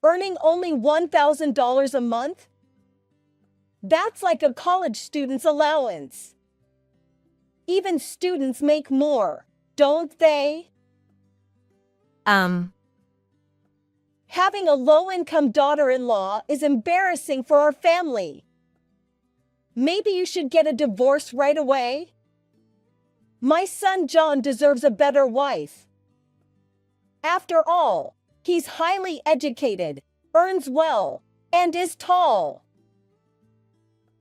earning only $1,000 a month? That's like a college student's allowance. Even students make more, don't they? Having a low-income daughter-in-law is embarrassing for our family. Maybe you should get a divorce right away? My son John deserves a better wife. After all, he's highly educated, earns well, and is tall.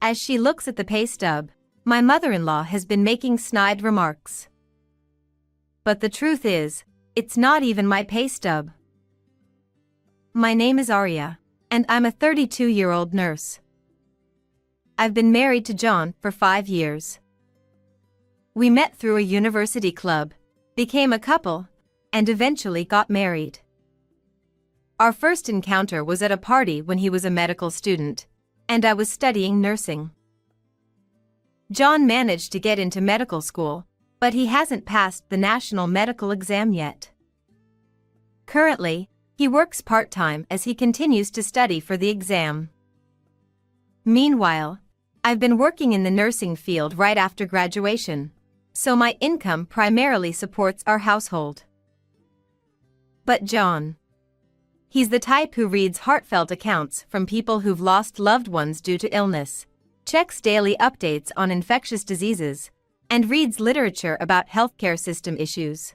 As she looks at the pay stub, my mother-in-law has been making snide remarks. But the truth is, it's not even my pay stub. My name is Arya, and I'm a 32-year-old nurse. I've been married to John for 5 years. We met through a university club, became a couple, and eventually got married. Our first encounter was at a party when he was a medical student, and I was studying nursing. John managed to get into medical school, but he hasn't passed the national medical exam yet. Currently, he works part-time as he continues to study for the exam. Meanwhile, I've been working in the nursing field right after graduation, so my income primarily supports our household. But John, he's the type who reads heartfelt accounts from people who've lost loved ones due to illness, checks daily updates on infectious diseases, and reads literature about healthcare system issues.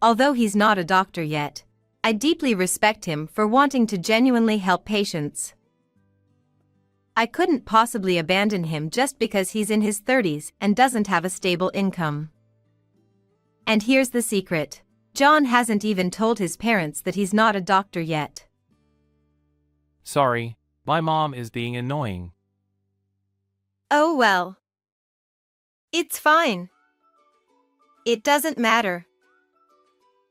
Although he's not a doctor yet, I deeply respect him for wanting to genuinely help patients. I couldn't possibly abandon him just because he's in his 30s and doesn't have a stable income. And here's the secret: John hasn't even told his parents that he's not a doctor yet. Sorry, my mom is being annoying. Oh well. It's fine. It doesn't matter.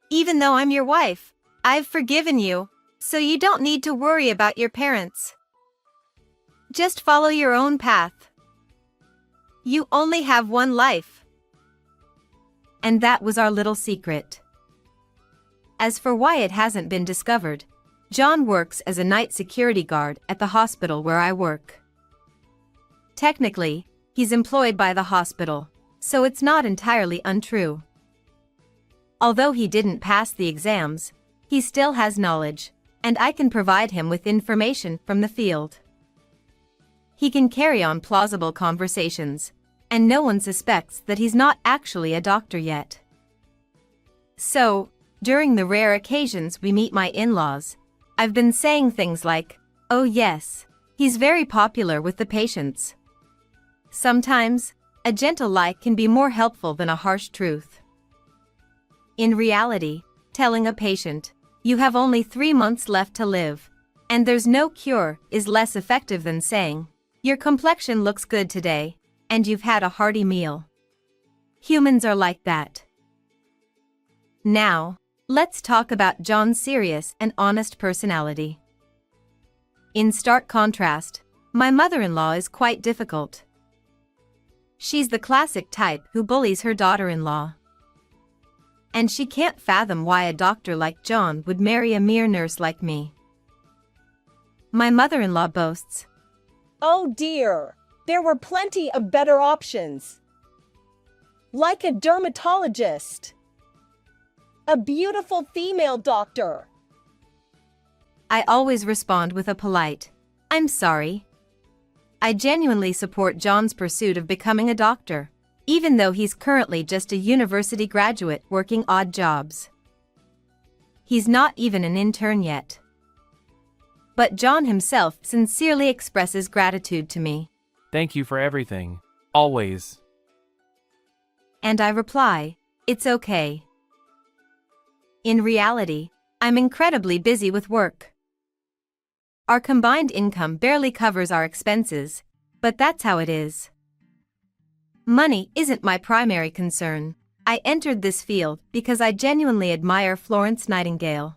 Even though I'm your wife, I've forgiven you, so you don't need to worry about your parents. Just follow your own path. You only have one life. And that was our little secret. As for why it hasn't been discovered, John works as a night security guard at the hospital where I work. Technically, he's employed by the hospital, so it's not entirely untrue. Although he didn't pass the exams, he still has knowledge, and I can provide him with information from the field. He can carry on plausible conversations, and no one suspects that he's not actually a doctor yet. So, during the rare occasions we meet my in-laws, I've been saying things like, "Oh yes, he's very popular with the patients." Sometimes, a gentle lie can be more helpful than a harsh truth. In reality, telling a patient, "You have only 3 months left to live, and there's no cure," is less effective than saying, "Your complexion looks good today, and you've had a hearty meal." Humans are like that. Now, let's talk about John's serious and honest personality. In stark contrast, my mother-in-law is quite difficult. She's the classic type who bullies her daughter-in-law. And she can't fathom why a doctor like John would marry a mere nurse like me. My mother-in-law boasts, Oh dear, there were plenty of better options. Like a dermatologist. A beautiful female doctor. I always respond with a polite, "I'm sorry." I genuinely support John's pursuit of becoming a doctor, even though he's currently just a university graduate working odd jobs. He's not even an intern yet. But John himself sincerely expresses gratitude to me. Thank you for everything. Always. And I reply, "It's okay." In reality, I'm incredibly busy with work. Our combined income barely covers our expenses, but that's how it is. Money isn't my primary concern. I entered this field because I genuinely admire Florence Nightingale.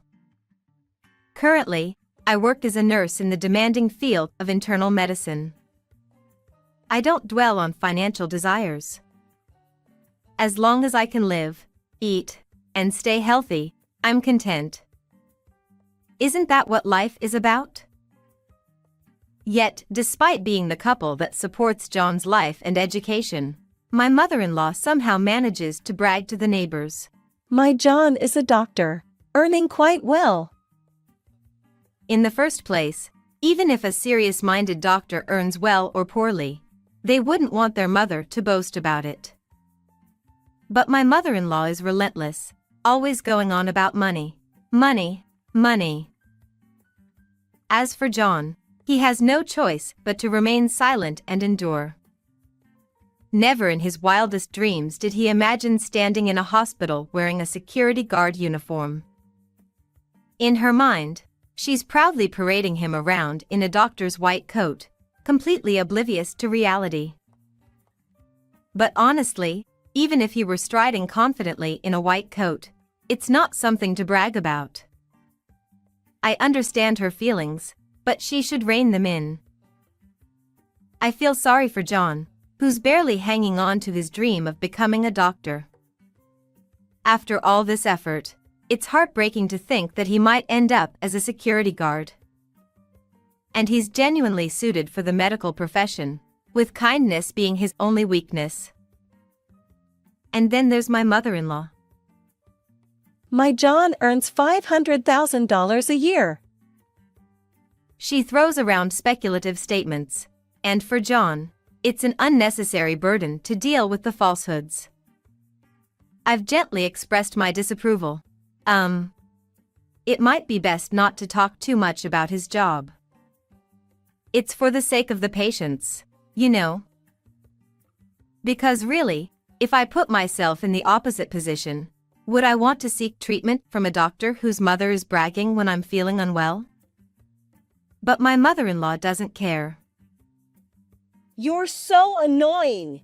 Currently, I work as a nurse in the demanding field of internal medicine. I don't dwell on financial desires. As long as I can live, eat, and stay healthy, I'm content. Isn't that what life is about? Yet, despite being the couple that supports John's life and education, my mother-in-law somehow manages to brag to the neighbors. My John is a doctor, earning quite well. In the first place, even if a serious-minded doctor earns well or poorly, they wouldn't want their mother to boast about it. But my mother-in-law is relentless, always going on about money. Money, money. As for John, he has no choice but to remain silent and endure. Never in his wildest dreams did he imagine standing in a hospital wearing a security guard uniform. In her mind, she's proudly parading him around in a doctor's white coat, completely oblivious to reality. But honestly, even if he were striding confidently in a white coat, it's not something to brag about. I understand her feelings, but she should rein them in. I feel sorry for John, who's barely hanging on to his dream of becoming a doctor. After all this effort, it's heartbreaking to think that he might end up as a security guard. And he's genuinely suited for the medical profession, with kindness being his only weakness. And then there's my mother-in-law. My John earns $500,000 a year. She throws around speculative statements, and for John, it's an unnecessary burden to deal with the falsehoods. I've gently expressed my disapproval. It might be best not to talk too much about his job. It's for the sake of the patients, you know. Because really, if I put myself in the opposite position, would I want to seek treatment from a doctor whose mother is bragging when I'm feeling unwell? But my mother-in-law doesn't care. You're so annoying.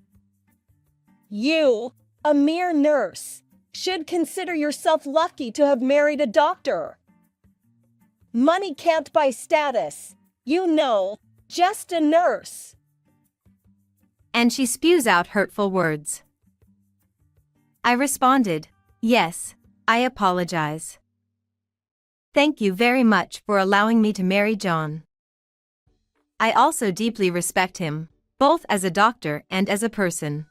You, a mere nurse, should consider yourself lucky to have married a doctor. Money can't buy status, you know, just a nurse. And she spews out hurtful words. I responded, yes, I apologize. Thank you very much for allowing me to marry John. I also deeply respect him, both as a doctor and as a person.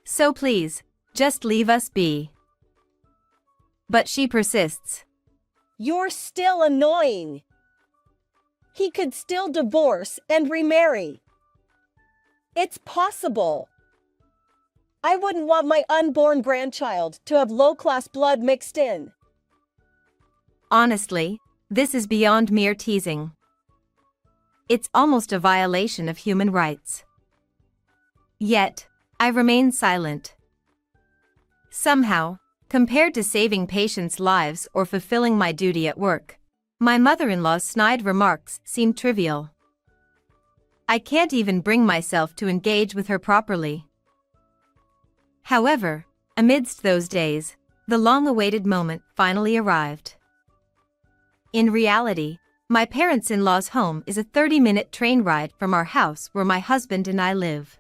So please, just leave us be. But she persists. You're still annoying. He could still divorce and remarry. It's possible. I wouldn't want my unborn grandchild to have low-class blood mixed in. Honestly, this is beyond mere teasing. It's almost a violation of human rights. Yet, I remain silent. Somehow, compared to saving patients' lives or fulfilling my duty at work, my mother-in-law's snide remarks seem trivial. I can't even bring myself to engage with her properly. However, amidst those days, the long-awaited moment finally arrived. In reality, my parents-in-law's home is a 30-minute train ride from our house where my husband and I live.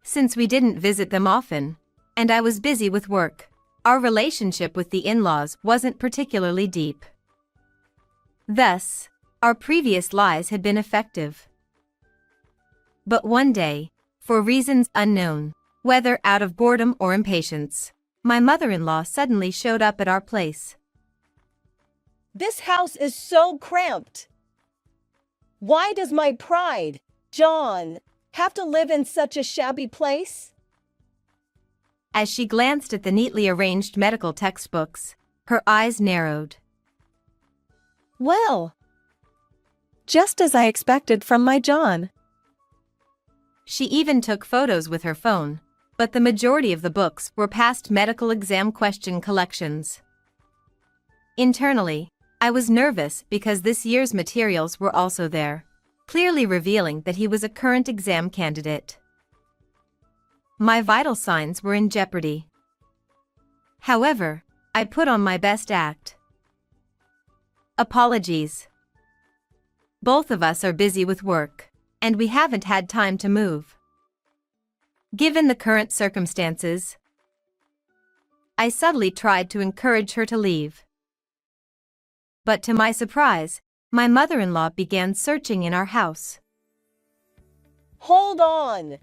Since we didn't visit them often, and I was busy with work, our relationship with the in-laws wasn't particularly deep. Thus, our previous lies had been effective. But one day, for reasons unknown, whether out of boredom or impatience, my mother-in-law suddenly showed up at our place. This house is so cramped. Why does my pride, John, have to live in such a shabby place? As she glanced at the neatly arranged medical textbooks, her eyes narrowed. Well, just as I expected from my John. She even took photos with her phone, but the majority of the books were past medical exam question collections. Internally, I was nervous because this year's materials were also there, clearly revealing that he was a current exam candidate. My vital signs were in jeopardy. However, I put on my best act. Apologies. Both of us are busy with work, and we haven't had time to move. Given the current circumstances, I subtly tried to encourage her to leave. But to my surprise, my mother-in-law began searching in our house. Hold on.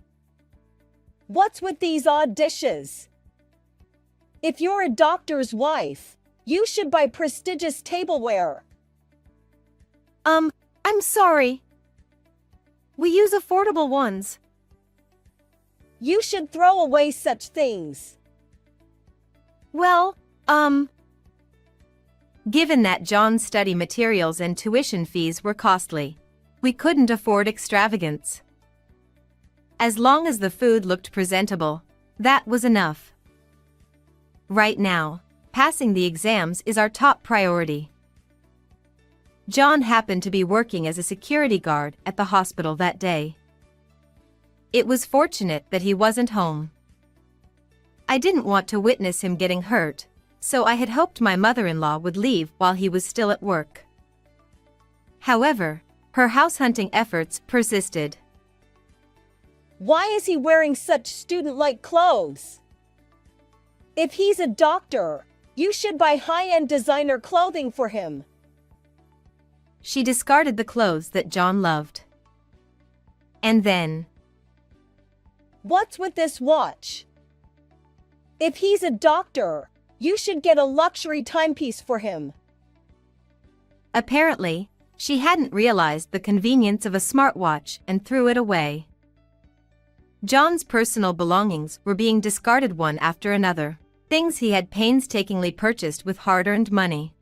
What's with these odd dishes? If you're a doctor's wife, you should buy prestigious tableware. I'm sorry. We use affordable ones. You should throw away such things. Well, given that John's study materials and tuition fees were costly, we couldn't afford extravagance. As long as the food looked presentable, that was enough. Right now, passing the exams is our top priority. John happened to be working as a security guard at the hospital that day. It was fortunate that he wasn't home. I didn't want to witness him getting hurt, so I had hoped my mother-in-law would leave while he was still at work. However, her house-hunting efforts persisted. Why is he wearing such student-like clothes? If he's a doctor, you should buy high-end designer clothing for him. She discarded the clothes that John loved. And then, what's with this watch? If he's a doctor, you should get a luxury timepiece for him. apparently, she hadn't realized the convenience of a smartwatch and threw it away. John's personal belongings were being discarded one after another, things he had painstakingly purchased with hard-earned money.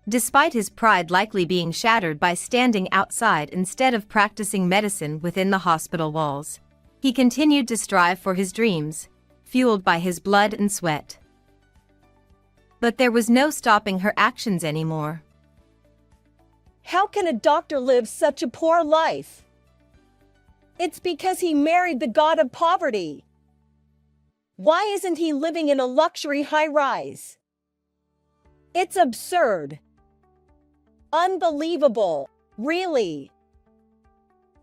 Despite his pride likely being shattered by standing outside instead of practicing medicine within the hospital walls, he continued to strive for his dreams, fueled by his blood and sweat. But there was no stopping her actions anymore. How can a doctor live such a poor life? It's because he married the god of poverty. Why isn't he living in a luxury high-rise? It's absurd. Unbelievable, really.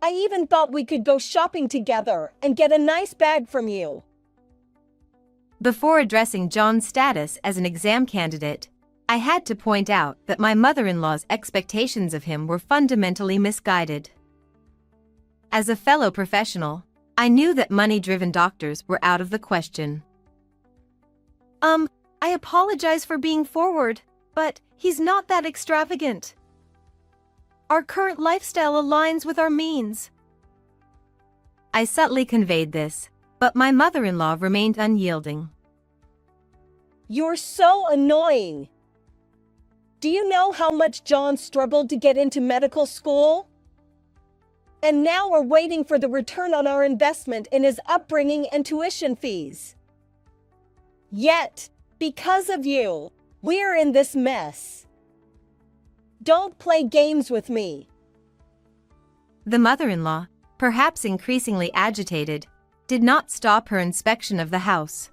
I even thought we could go shopping together and get a nice bag from you. Before addressing John's status as an exam candidate, I had to point out that my mother-in-law's expectations of him were fundamentally misguided. As a fellow professional, I knew that money-driven doctors were out of the question. I apologize for being forward, but he's not that extravagant. Our current lifestyle aligns with our means. I subtly conveyed this, but my mother-in-law remained unyielding. You're so annoying. Do you know how much John struggled to get into medical school? And now we're waiting for the return on our investment in his upbringing and tuition fees. Yet, because of you, we're in this mess. Don't play games with me. The mother-in-law, perhaps increasingly agitated, did not stop her inspection of the house.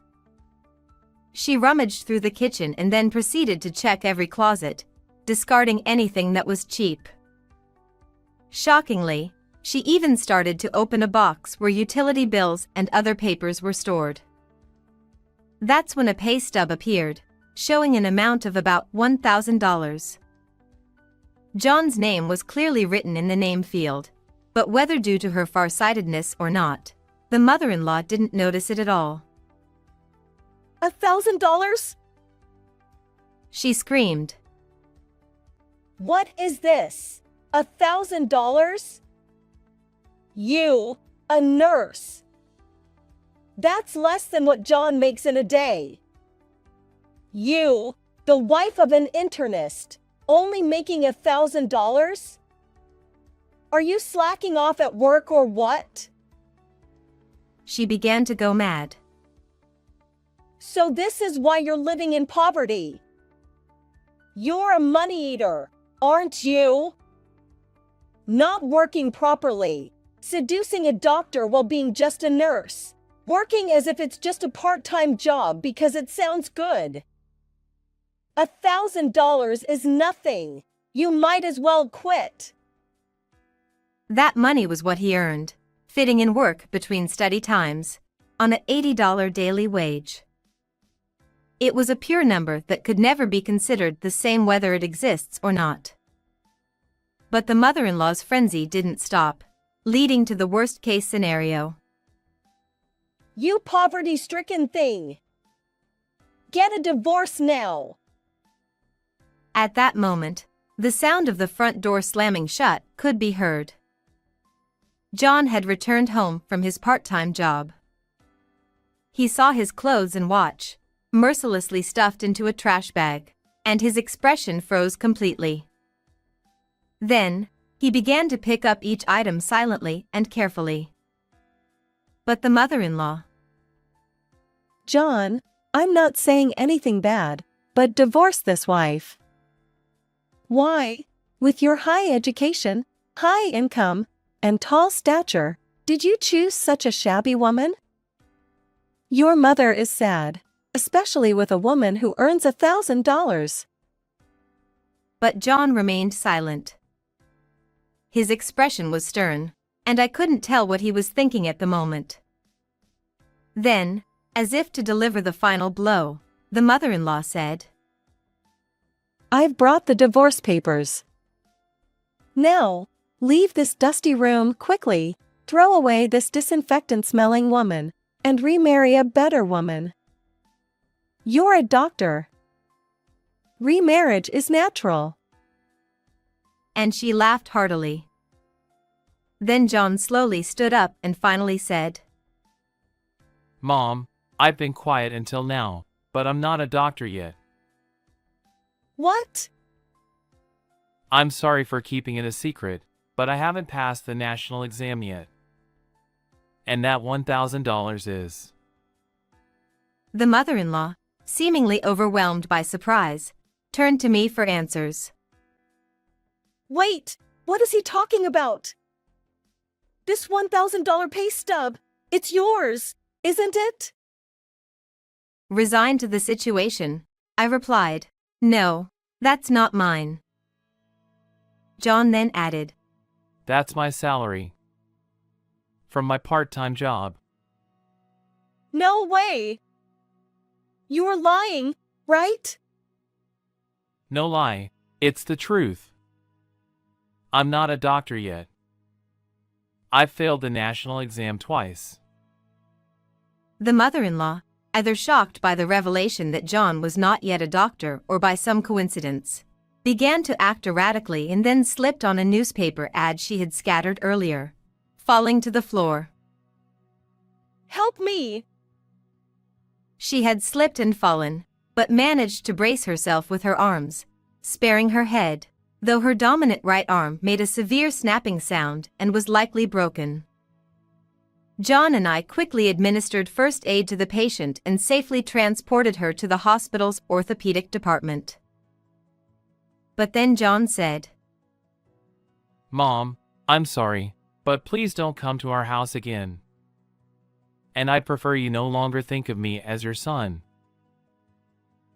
She rummaged through the kitchen and then proceeded to check every closet, discarding anything that was cheap. Shockingly, she even started to open a box where utility bills and other papers were stored. That's when a pay stub appeared, showing an amount of about $1,000. John's name was clearly written in the name field, but whether due to her farsightedness or not, the mother-in-law didn't notice it at all. $1,000? She screamed. What is this? $1,000? You, a nurse. That's less than what John makes in a day. You, the wife of an internist, only making $1,000? Are you slacking off at work or what? She began to go mad. So this is why you're living in poverty. You're a money eater, aren't you? Not working properly, seducing a doctor while being just a nurse, working as if it's just a part-time job because it sounds good. $1,000 is nothing. You might as well quit. That money was what he earned, fitting in work between study times, on an $80 daily wage. It was a pure number that could never be considered the same whether it exists or not. But the mother-in-law's frenzy didn't stop, leading to the worst-case scenario. You poverty-stricken thing! Get a divorce now! At that moment, the sound of the front door slamming shut could be heard. John had returned home from his part-time job. He saw his clothes and watch, mercilessly stuffed into a trash bag, and his expression froze completely. Then, he began to pick up each item silently and carefully. But the mother-in-law. John, I'm not saying anything bad, but divorce this wife. Why? With your high education, high income, and tall stature, did you choose such a shabby woman? Your mother is sad, especially with a woman who earns $1,000. But John remained silent. His expression was stern, and I couldn't tell what he was thinking at the moment. Then, as if to deliver the final blow, the mother-in-law said, I've brought the divorce papers. Now, leave this dusty room quickly, throw away this disinfectant-smelling woman, and remarry a better woman. You're a doctor. Remarriage is natural. And she laughed heartily. Then John slowly stood up and finally said, Mom, I've been quiet until now, but I'm not a doctor yet. What? I'm sorry for keeping it a secret, but I haven't passed the national exam yet. And that $1,000 is. The mother-in-law, seemingly overwhelmed by surprise, turned to me for answers. Wait, what is he talking about? This $1,000 pay stub, it's yours, isn't it? Resigned to the situation, I replied, No, that's not mine. John then added, That's my salary. From my part-time job. No way! You're lying, right? No lie, it's the truth. I'm not a doctor yet. I've failed the national exam twice. The mother-in-law, either shocked by the revelation that John was not yet a doctor or by some coincidence, began to act erratically and then slipped on a newspaper ad she had scattered earlier, falling to the floor. Help me! She had slipped and fallen, but managed to brace herself with her arms, sparing her head, though her dominant right arm made a severe snapping sound and was likely broken. John and I quickly administered first aid to the patient and safely transported her to the hospital's orthopedic department. But then John said, Mom, I'm sorry, but please don't come to our house again. And I'd prefer you no longer think of me as your son.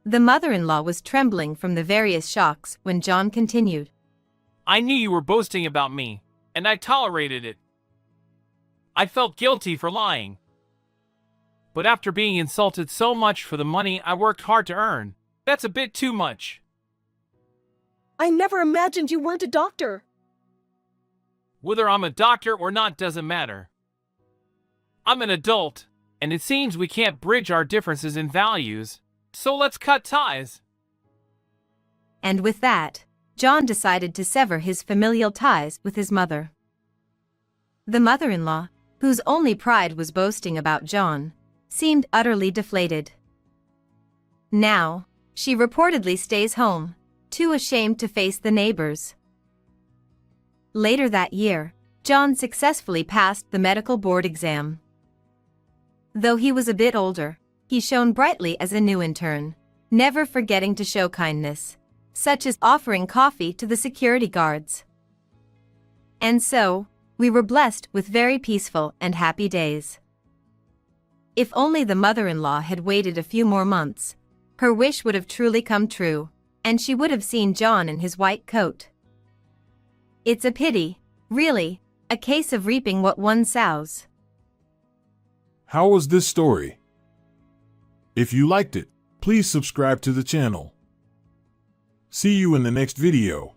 The mother-in-law was trembling from the various shocks when John continued. I knew you were boasting about me, and I tolerated it. I felt guilty for lying. But after being insulted so much for the money I worked hard to earn, that's a bit too much. I never imagined you weren't a doctor. Whether I'm a doctor or not doesn't matter. I'm an adult, and it seems we can't bridge our differences in values, so let's cut ties. And with that, John decided to sever his familial ties with his mother. The mother-in-law, whose only pride was boasting about John, seemed utterly deflated. Now, she reportedly stays home, too ashamed to face the neighbors. Later that year, John successfully passed the medical board exam. Though he was a bit older, he shone brightly as a new intern, never forgetting to show kindness, such as offering coffee to the security guards. And so, we were blessed with very peaceful and happy days. If only the mother-in-law had waited a few more months, her wish would have truly come true, and she would have seen John in his white coat. It's a pity, really, a case of reaping what one sows. How was this story? If you liked it, please please subscribe to the channel. See you in the next video.